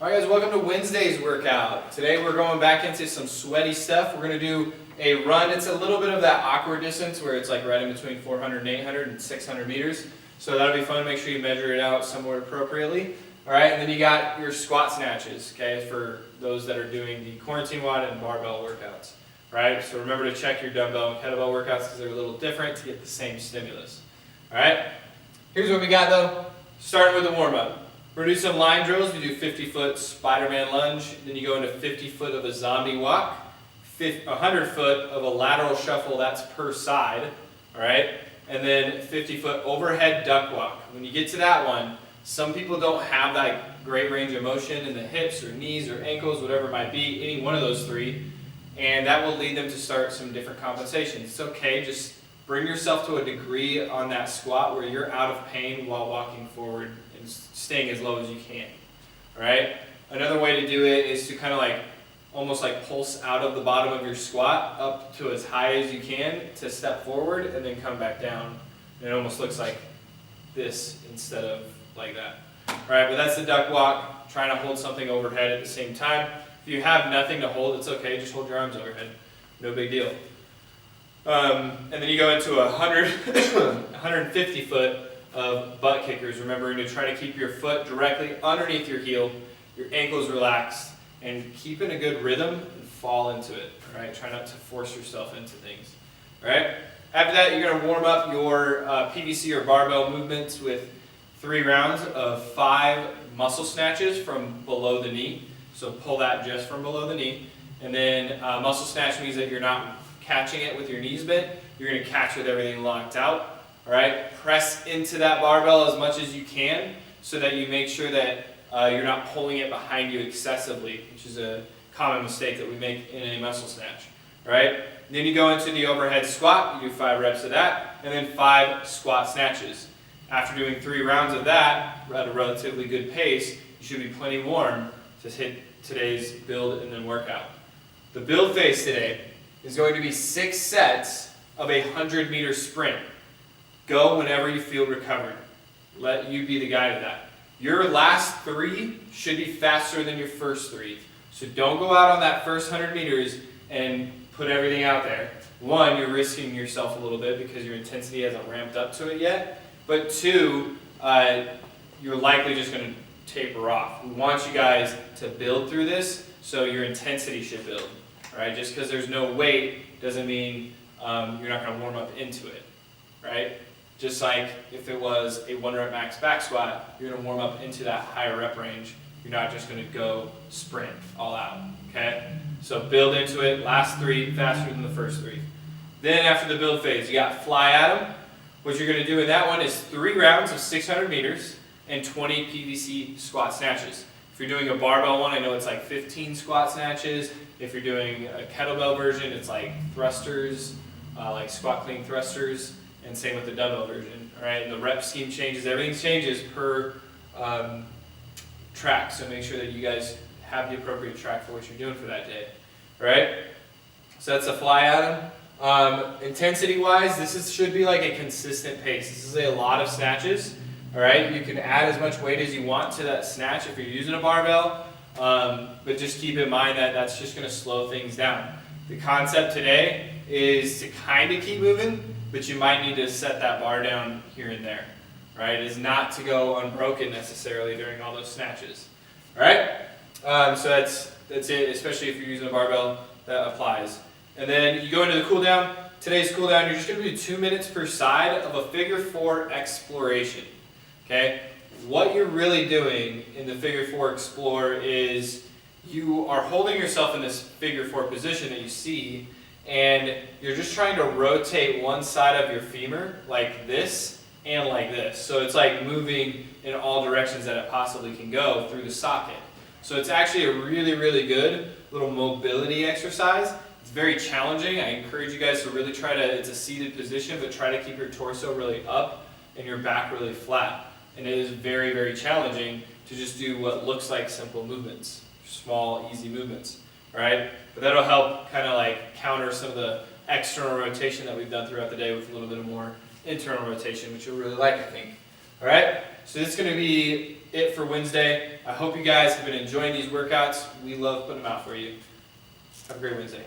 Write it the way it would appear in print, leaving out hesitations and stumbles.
Alright guys, welcome to Wednesday's workout. Today we're going back into some sweaty stuff. We're going to do a run. It's a little bit of that awkward distance where it's like right in between 400 and 800 and 600 meters. So that'll be fun. Make sure you measure it out somewhere appropriately. Alright, and then you got your squat snatches, okay, for those that are doing the quarantine WOD and barbell workouts. Right, so remember to check your dumbbell and kettlebell workouts because they're a little different to get the same stimulus. Alright, here's what we got though. Starting with the warm-up. We're going to do some line drills. We do 50-foot Spider-Man lunge, then you go into 50-foot of a zombie walk, 100-foot of a lateral shuffle, that's per side, all right? And then 50-foot overhead duck walk. When you get to that one, some people don't have that great range of motion in the hips or knees or ankles, whatever it might be, any one of those three, and that will lead them to start some different compensations. It's okay, just bring yourself to a degree on that squat where you're out of pain while walking forward and staying as low as you can. All right. Another way to do it is to kind of like almost like pulse out of the bottom of your squat up to as high as you can to step forward and then come back down. And it almost looks like this instead of like that. All right, but that's the duck walk, trying to hold something overhead at the same time. If you have nothing to hold, it's okay. Just hold your arms overhead. No big deal. And then you go into 150 foot of butt kickers. Remember, you're going to try to keep your foot directly underneath your heel, your ankles relaxed, and keep in a good rhythm and fall into it. All right, try not to force yourself into things. All right. After that, you're going to warm up your PVC or barbell movements with 3 rounds of 5 muscle snatches from below the knee. So pull that just from below the knee, and then muscle snatch means that you're not catching it with your knees bent. You're going to catch with everything locked out. All right, press into that barbell as much as you can so that you make sure that you're not pulling it behind you excessively, which is a common mistake that we make in a muscle snatch. All right, then you go into the overhead squat. You do 5 reps of that, and then 5 squat snatches. After doing 3 rounds of that at a relatively good pace, you should be plenty warm to hit today's build and then workout. The build phase today is going to be 6 sets of a 100-meter sprint. Go whenever you feel recovered. Let you be the guide of that. Your last 3 should be faster than your first 3. So don't go out on that first 100 meters and put everything out there. 1, you're risking yourself a little bit because your intensity hasn't ramped up to it yet. But 2, you're likely just going to taper off. We want you guys to build through this, so your intensity should build. All right? Just because there's no weight doesn't mean you're not going to warm up into it. Right? Just like if it was a 1 rep max back squat, you're going to warm up into that higher rep range. You're not just going to go sprint all out. Okay? So build into it. Last 3 faster than the first 3. Then after the build phase, you got fly at 'em. What you're going to do in that one is 3 rounds of 600 meters and 20 PVC squat snatches. If you're doing a barbell one, I know it's like 15 squat snatches. If you're doing a kettlebell version, it's like thrusters, like squat clean thrusters. And same with the dumbbell version, all right? And the rep scheme changes, everything changes per track, so make sure that you guys have the appropriate track for what you're doing for that day, all right? So that's a fly at 'em. Intensity-wise, should be like a consistent pace. This is a lot of snatches, all right? You can add as much weight as you want to that snatch if you're using a barbell, but just keep in mind that that's just gonna slow things down. The concept today is to kind of keep moving, but you might need to set that bar down here and there, right? It's not to go unbroken necessarily during all those snatches, all right? So that's it, especially if you're using a barbell, that applies. And then you go into the cool down. Today's cool down, you're just going to do 2 minutes per side of a figure 4 exploration, okay? What you're really doing in the figure 4 explore is you are holding yourself in this figure 4 position that you see, and you're just trying to rotate one side of your femur like this and like this. So it's like moving in all directions that it possibly can go through the socket. So it's actually a really, really good little mobility exercise. It's very challenging. I encourage you guys to really try to, it's a seated position, but try to keep your torso really up and your back really flat. And it is very, very challenging to just do what looks like simple movements, small, easy movements. Right? But that'll help kind of like counter some of the external rotation that we've done throughout the day with a little bit of more internal rotation, which you'll really like, I think. All right, so this is going to be it for Wednesday. I hope you guys have been enjoying these workouts. We love putting them out for you. Have a great Wednesday.